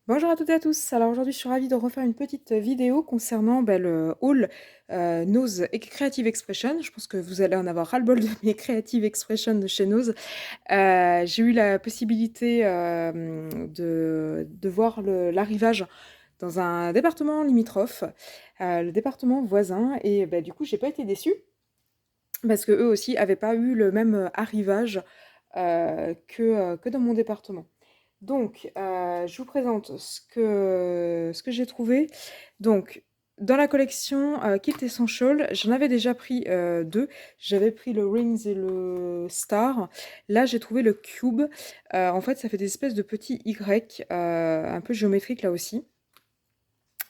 Bonjour à toutes et à tous. Alors aujourd'hui, je suis ravie de refaire une petite vidéo concernant le haul Nose et Creative Expression. Je pense que vous allez en avoir ras-le-bol de mes Creative Expression de chez Nose. J'ai eu la possibilité de voir l'arrivage dans un département limitrophe, le département voisin, et du coup, j'ai pas été déçue parce que eux aussi avaient pas eu le même arrivage que dans mon département. Donc, je vous présente ce que j'ai trouvé. Donc, dans la collection Kilt Essential, j'en avais déjà pris deux. J'avais pris le Rings et le Star. Là, j'ai trouvé le Cube. En fait, ça fait des espèces de petits Y, un peu géométriques là aussi.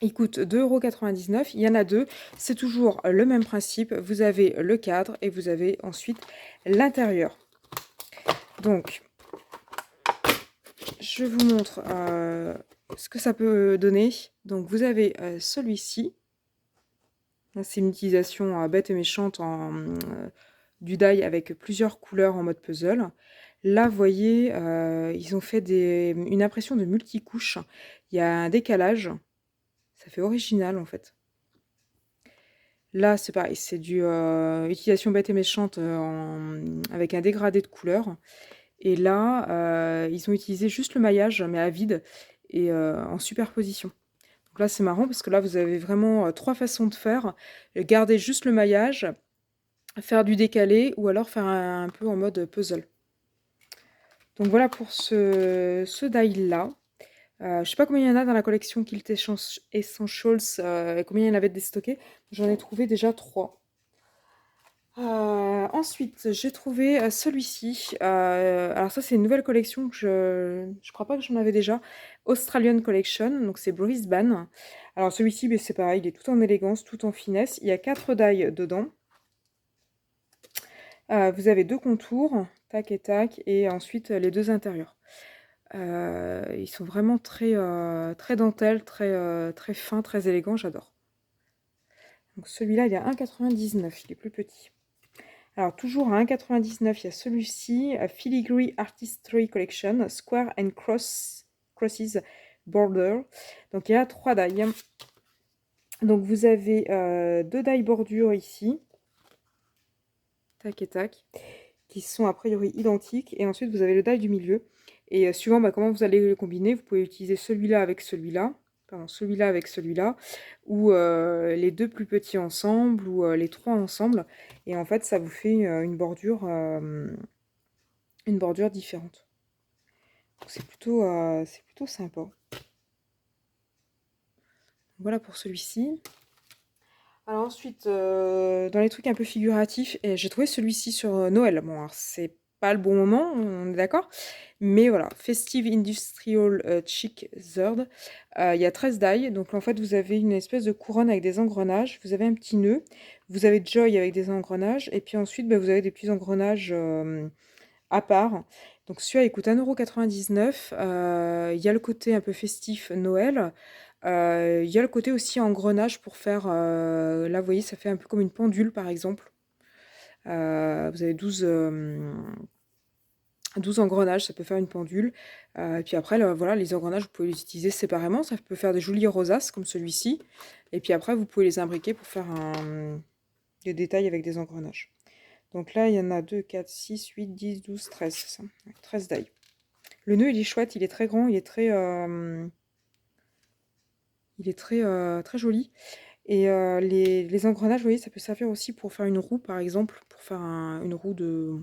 Il coûte 2,99 €. Il y en a deux. C'est toujours le même principe. Vous avez le cadre et vous avez ensuite l'intérieur. Donc, je vous montre ce que ça peut donner. Donc vous avez celui-ci. C'est une utilisation bête et méchante du die avec plusieurs couleurs en mode puzzle. Là, vous voyez, ils ont fait une impression de multicouches. Il y a un décalage. Ça fait original en fait. Là, c'est pareil, c'est du utilisation bête et méchante avec un dégradé de couleurs. Et là, ils ont utilisé juste le maillage, mais à vide et en superposition. Donc là, c'est marrant parce que là, vous avez vraiment trois façons de faire. Garder juste le maillage, faire du décalé ou alors faire un peu en mode puzzle. Donc voilà pour ce die-là. Je sais pas combien il y en a dans la collection Kilt Essentials et combien il y en avait de déstocké. J'en ai trouvé déjà 3. Ensuite, j'ai trouvé celui-ci. Alors ça, c'est une nouvelle collection que je crois pas que j'en avais déjà. Australian Collection, donc c'est Brisbane. Alors celui-ci, c'est pareil, il est tout en élégance, tout en finesse. Il y a 4 die dedans. Vous avez 2 contours, tac et tac, et ensuite les 2 intérieurs. Ils sont vraiment très dentelle, très fin, très élégant, j'adore. Donc celui-là, il est à 1,99 €, il est plus petit. Alors, toujours à 1,99 €, il y a celui-ci, Filigree Artistry Collection, Square and Crosses Border. Donc, il y a 3 die. Donc, vous avez 2 die bordure ici, tac et tac, qui sont a priori identiques. Et ensuite, vous avez le die du milieu. Et suivant comment vous allez le combiner, vous pouvez utiliser celui-là avec celui-là. Pardon, celui-là avec celui-là, ou les deux plus petits ensemble, ou les trois ensemble. Et en fait, ça vous fait une bordure différente. C'est plutôt sympa. Voilà pour celui-ci. Alors ensuite, dans les trucs un peu figuratifs, j'ai trouvé celui-ci sur Noël. Bon, alors c'est pas le bon moment, on est d'accord. Mais voilà, Festive Industrial Chic Third. Il y a 13 die. Donc en fait, vous avez une espèce de couronne avec des engrenages. Vous avez un petit nœud. Vous avez Joy avec des engrenages. Et puis ensuite, vous avez des petits engrenages à part. Donc celui-là, il coûte 1,99 €. Il y a le côté un peu festif Noël. Il y a le côté aussi engrenage pour faire, là vous voyez, ça fait un peu comme une pendule par exemple. Vous avez 12 engrenages, ça peut faire une pendule. Et puis après, là, voilà, les engrenages, vous pouvez les utiliser séparément. Ça peut faire des jolies rosaces comme celui-ci. Et puis après, vous pouvez les imbriquer pour faire des détails avec des engrenages. Donc là, il y en a 2, 4, 6, 8, 10, 12, 13, c'est ça. 13 die. Le nœud, il est chouette, il est très grand, il est très joli. Et les engrenages, vous voyez, ça peut servir aussi pour faire une roue, par exemple, pour faire une roue de,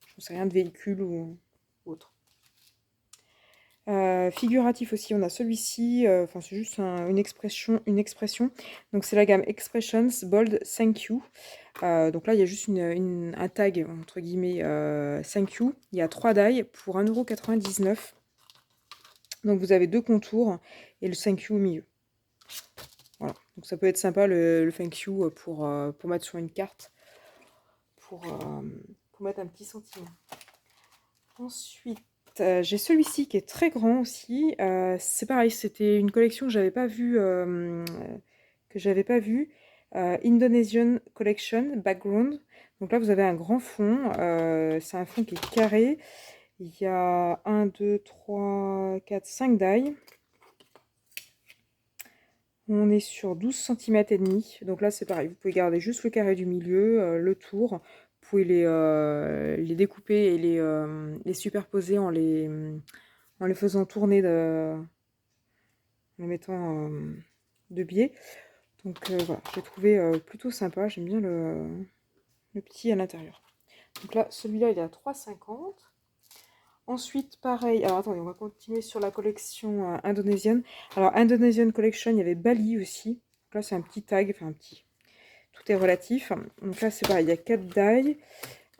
je ne sais rien, de véhicule ou autre. Figuratif aussi, on a celui-ci, enfin c'est juste une expression. Donc c'est la gamme Expressions Bold Thank You. Donc là, il y a juste un tag, entre guillemets, Thank You. Il y a 3 die pour 1,99 €. Donc vous avez 2 contours et le Thank You au milieu. Voilà, donc ça peut être sympa le Thank You pour mettre sur une carte, pour mettre un petit sentiment. Ensuite, j'ai celui-ci qui est très grand aussi. C'est pareil, c'était une collection que j'avais pas vue. Indonesian Collection Background. Donc là, vous avez un grand fond. C'est un fond qui est carré. Il y a 1, 2, 3, 4, 5 die. On est sur 12 cm et demi. Donc là, c'est pareil. Vous pouvez garder juste le carré du milieu, le tour. Vous pouvez les découper et les superposer en les faisant tourner, en les mettant de biais. Donc voilà, j'ai trouvé plutôt sympa. J'aime bien le petit à l'intérieur. Donc là, celui-là, il est à 3,50. Ensuite, pareil. Alors attendez, on va continuer sur la collection indonésienne. Alors, Indonesian Collection, il y avait Bali aussi. Donc là, c'est un petit tag, enfin un petit. Tout est relatif. Donc là, c'est pareil, il y a 4 die.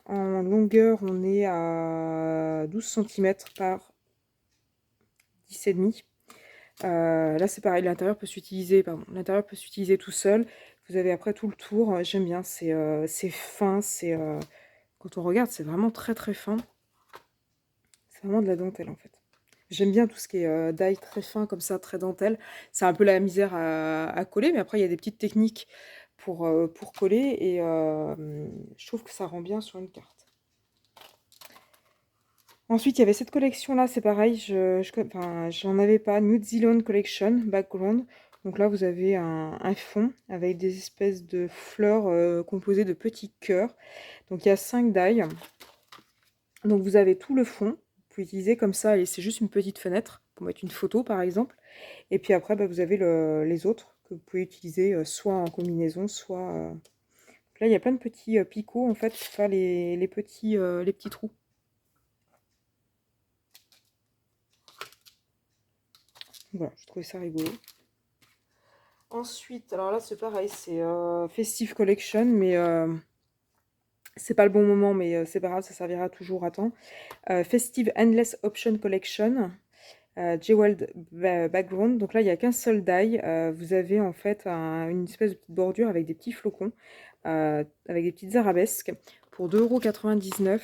En longueur, on est à 12 cm par 10,5. Là, c'est pareil, l'intérieur peut s'utiliser, l'intérieur peut s'utiliser tout seul. Vous avez après tout le tour. J'aime bien, c'est fin, quand on regarde, c'est vraiment très très fin. C'est vraiment de la dentelle en fait. J'aime bien tout ce qui est die très fin comme ça, très dentelle. C'est un peu la misère à coller, mais après il y a des petites techniques pour coller et je trouve que ça rend bien sur une carte. Ensuite, il y avait cette collection-là, c'est pareil, j'en avais pas, New Zealand Collection, Background. Donc là, vous avez un fond avec des espèces de fleurs composées de petits cœurs. Donc il y a 5 die. Donc vous avez tout le fond. Vous pouvez utiliser comme ça, et c'est juste une petite fenêtre pour mettre une photo par exemple. Et puis après, vous avez les autres que vous pouvez utiliser soit en combinaison, soit... Là, il y a plein de petits picots en fait pour faire les petits trous. Voilà, je trouvais ça rigolo. Ensuite, alors là c'est pareil, c'est Festive Collection, mais c'est pas le bon moment, mais c'est pas grave, ça servira toujours à temps. Festive Endless Option Collection. Jeweled Background. Donc là, il n'y a qu'un seul die. Vous avez en fait une espèce de petite bordure avec des petits flocons, avec des petites arabesques, pour 2,99 €.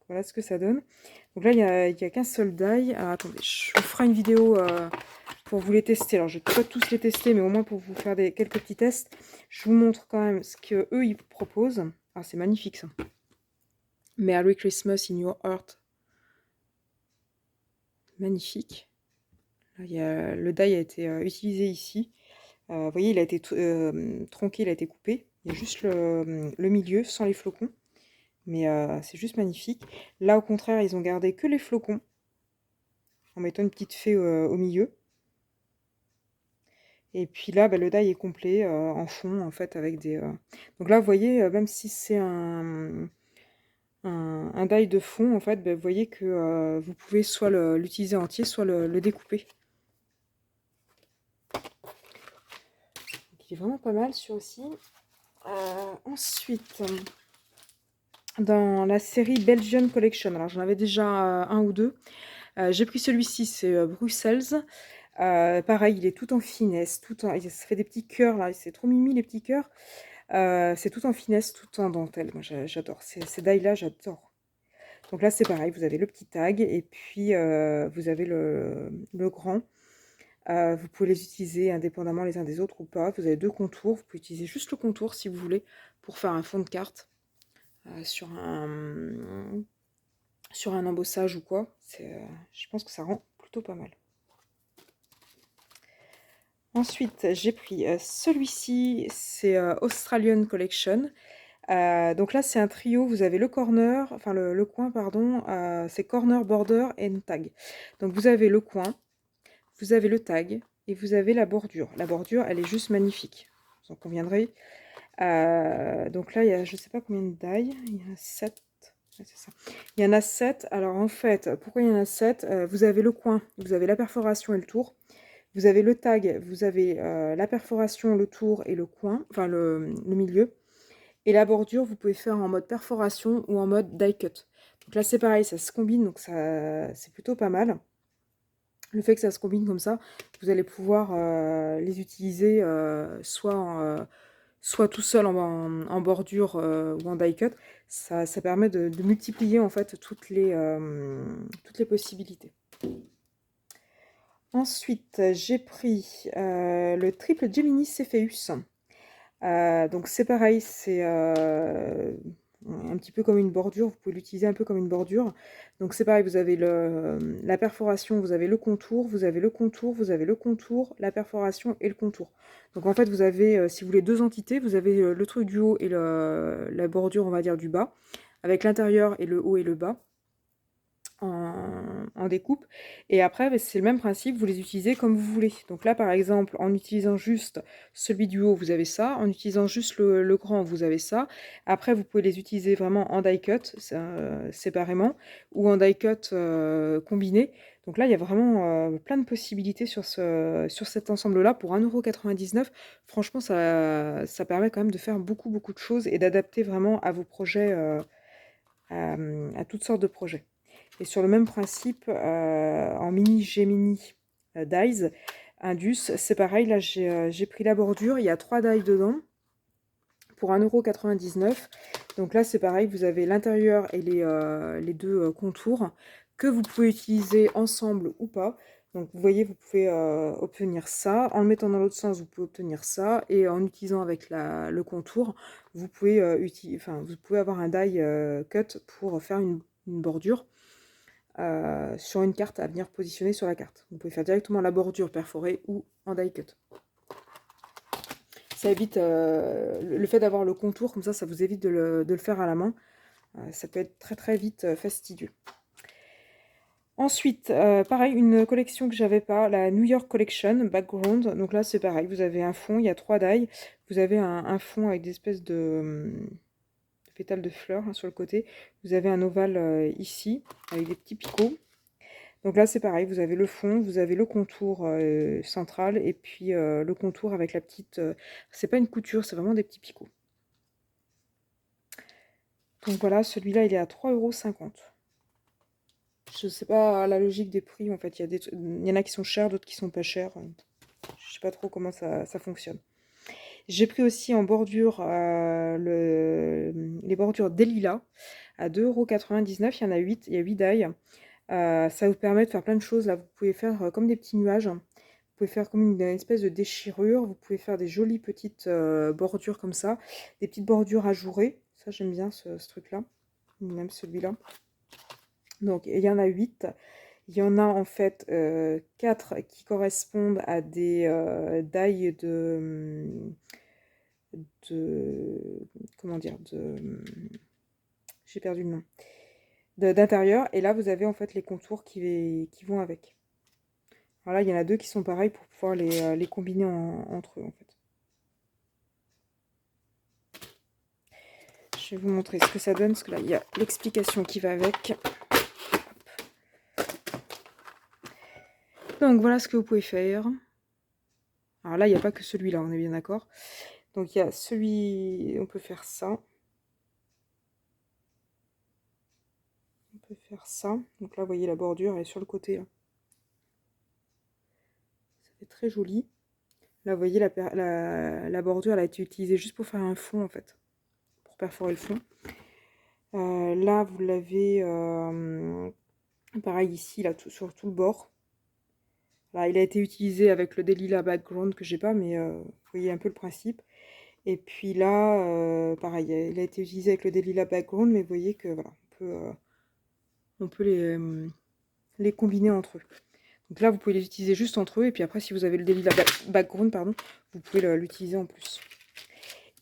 Voilà ce que ça donne. Donc là, il n'y a qu'un seul die. Alors, attendez, je vous ferai une vidéo pour vous les tester. Alors, je ne vais pas tous les tester, mais au moins pour vous faire quelques petits tests. Je vous montre quand même ce qu'eux, ils vous proposent. Ah, c'est magnifique ça. Merry Christmas in your heart. Magnifique. Là, le die a été utilisé ici. Vous voyez, il a été tronqué, il a été coupé. Il y a juste le milieu sans les flocons. Mais c'est juste magnifique. Là, au contraire, ils ont gardé que les flocons en mettant une petite fée au milieu. Et puis là, le die est complet en fond, en fait, avec des... Donc là, vous voyez, même si c'est un die de fond, en fait, vous voyez que vous pouvez soit l'utiliser entier, soit le découper. Donc, il est vraiment pas mal, celui-ci. Ensuite, dans la série Belgian Collection, alors j'en avais déjà un ou deux. J'ai pris celui-ci, c'est Bruxelles. Pareil, il est tout en finesse, ça fait des petits cœurs là, c'est trop mimi les petits cœurs. C'est tout en finesse, tout en dentelle. Moi j'adore, ces die là j'adore. Donc là c'est pareil, vous avez le petit tag et puis vous avez le grand. Vous pouvez les utiliser indépendamment les uns des autres ou pas. Vous avez deux contours, vous pouvez utiliser juste le contour si vous voulez pour faire un fond de carte sur un embossage ou quoi. Je pense que ça rend plutôt pas mal. Ensuite, j'ai pris celui-ci, c'est Australian Collection. Donc là, c'est un trio. Vous avez le corner, enfin le coin, pardon, c'est corner, border et tag. Donc vous avez le coin, vous avez le tag et vous avez la bordure. La bordure, elle est juste magnifique, vous en conviendrez. Donc là, il y a je sais pas combien de die, il y en a 7. Ouais, c'est ça. Il y en a 7. Alors en fait, pourquoi il y en a 7? Vous avez le coin, vous avez la perforation et le tour. Vous avez le tag, vous avez la perforation, le tour et le coin, enfin le milieu. Et la bordure, vous pouvez faire en mode perforation ou en mode die cut. Donc là, c'est pareil, ça se combine, donc c'est plutôt pas mal. Le fait que ça se combine comme ça, vous allez pouvoir les utiliser soit tout seul en bordure ou en die cut. Ça permet de multiplier en fait toutes les possibilités. Ensuite, j'ai pris le triple Gemini Cepheus. Donc c'est pareil, un petit peu comme une bordure, vous pouvez l'utiliser un peu comme une bordure. Donc c'est pareil, vous avez la perforation, vous avez le contour, vous avez le contour, vous avez le contour, la perforation et le contour. Donc en fait, vous avez, si vous voulez, deux entités, vous avez le truc du haut et la bordure, on va dire, du bas, avec l'intérieur et le haut et le bas en découpe. Et après, c'est le même principe, vous les utilisez comme vous voulez. Donc là, par exemple, en utilisant juste celui du haut, vous avez ça. En utilisant juste le grand, vous avez ça. Après, vous pouvez les utiliser vraiment en die cut, séparément, ou en die cut combiné. Donc là, il y a vraiment plein de possibilités sur cet ensemble-là. Pour 1,99 €, franchement, ça permet quand même de faire beaucoup, beaucoup de choses et d'adapter vraiment à vos projets, à toutes sortes de projets. Et sur le même principe, en mini Gemini dies, Indus, c'est pareil, là j'ai pris la bordure, il y a 3 dies dedans, pour 1,99 €. Donc là c'est pareil, vous avez l'intérieur et les deux contours, que vous pouvez utiliser ensemble ou pas. Donc vous voyez, vous pouvez obtenir ça, en le mettant dans l'autre sens, vous pouvez obtenir ça, et en utilisant avec le contour, vous pouvez, vous pouvez avoir un die cut pour faire une bordure. Sur une carte à venir positionner sur la carte. Vous pouvez faire directement la bordure perforée ou en die cut. Ça évite le fait d'avoir le contour, comme ça vous évite de le faire à la main. Ça peut être très très vite fastidieux. Ensuite, pareil, une collection que j'avais pas, la New York Collection Background. Donc là c'est pareil, vous avez un fond, il y a 3 die. Vous avez un fond avec des espèces de pétales de fleurs sur le côté. Vous avez un ovale ici, avec des petits picots. Donc là, c'est pareil, vous avez le fond, vous avez le contour central, et puis le contour avec la petite... c'est pas une couture, c'est vraiment des petits picots. Donc voilà, celui-là, il est à 3,50 €. Je sais pas la logique des prix, en fait. Il y en a qui sont chers, d'autres qui sont pas chers. Je sais pas trop comment ça fonctionne. J'ai pris aussi en bordure les bordures des lilas à 2,99 €. Il y en a 8, il y a 8 die. Ça vous permet de faire plein de choses. Là, vous pouvez faire comme des petits nuages. Vous pouvez faire comme une espèce de déchirure. Vous pouvez faire des jolies petites bordures comme ça. Des petites bordures ajourées. Ça, j'aime bien ce truc-là. Même celui-là. Donc, il y en a 8. Il y en a en fait 4 qui correspondent à des dailles comment dire, j'ai perdu le nom, d'intérieur. Et là, vous avez en fait les contours qui vont avec. Alors là, il y en a 2 qui sont pareils pour pouvoir les combiner entre eux, en fait. Je vais vous montrer ce que ça donne, parce que là, il y a l'explication qui va avec. Donc, voilà ce que vous pouvez faire. Alors là, il n'y a pas que celui-là, on est bien d'accord. Donc, il y a celui... On peut faire ça. On peut faire ça. Donc là, vous voyez, la bordure est sur le côté, là. Ça fait très joli. Là, vous voyez, la bordure, elle a été utilisée juste pour faire un fond, en fait. Pour perforer le fond. Là, vous l'avez... pareil ici, là, sur tout le bord. Là, il a été utilisé avec le Delilah Background que j'ai pas, mais vous voyez un peu le principe. Et puis là, pareil, il a été utilisé avec le Delilah Background, mais vous voyez que voilà, on peut les combiner entre eux. Donc là, vous pouvez les utiliser juste entre eux, et puis après, si vous avez le Delilah Background, pardon, vous pouvez l'utiliser en plus.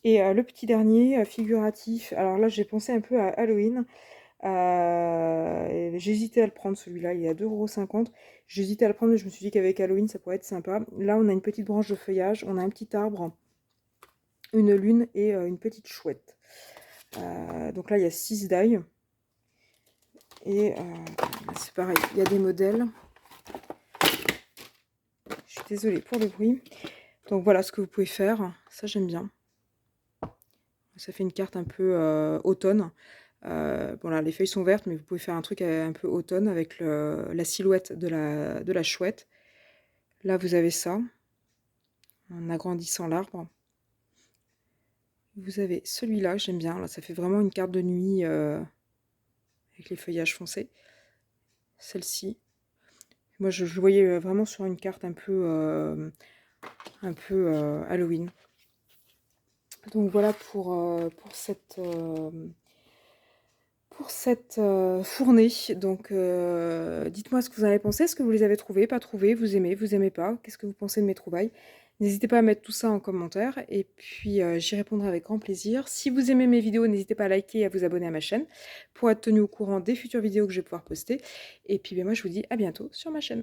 Et le petit dernier, figuratif, alors là, j'ai pensé un peu à Halloween. J'hésitais à le prendre, celui-là, il est à 2,50 €. J'hésitais à le prendre, mais je me suis dit qu'avec Halloween ça pourrait être sympa. Là on a une petite branche de feuillage, on a un petit arbre, une lune et une petite chouette. Donc là il y a 6 die. Et c'est pareil, il y a des modèles. Je suis désolée pour le bruit. Donc voilà ce que vous pouvez faire, ça j'aime bien. Ça fait une carte un peu automne. Bon là, les feuilles sont vertes, mais vous pouvez faire un truc un peu automne avec la silhouette de la chouette. Là, vous avez ça, en agrandissant l'arbre. Vous avez celui-là, j'aime bien. Là, ça fait vraiment une carte de nuit avec les feuillages foncés. Celle-ci. Moi, je voyais vraiment sur une carte un peu Halloween. Donc voilà pour cette pour cette fournée. Donc, dites-moi ce que vous en avez pensé. Est-ce que vous les avez trouvés, pas trouvés, vous aimez pas? Qu'est-ce que vous pensez de mes trouvailles? N'hésitez pas à mettre tout ça en commentaire et puis j'y répondrai avec grand plaisir. Si vous aimez mes vidéos, n'hésitez pas à liker et à vous abonner à ma chaîne pour être tenu au courant des futures vidéos que je vais pouvoir poster. Et puis ben, moi, je vous dis à bientôt sur ma chaîne.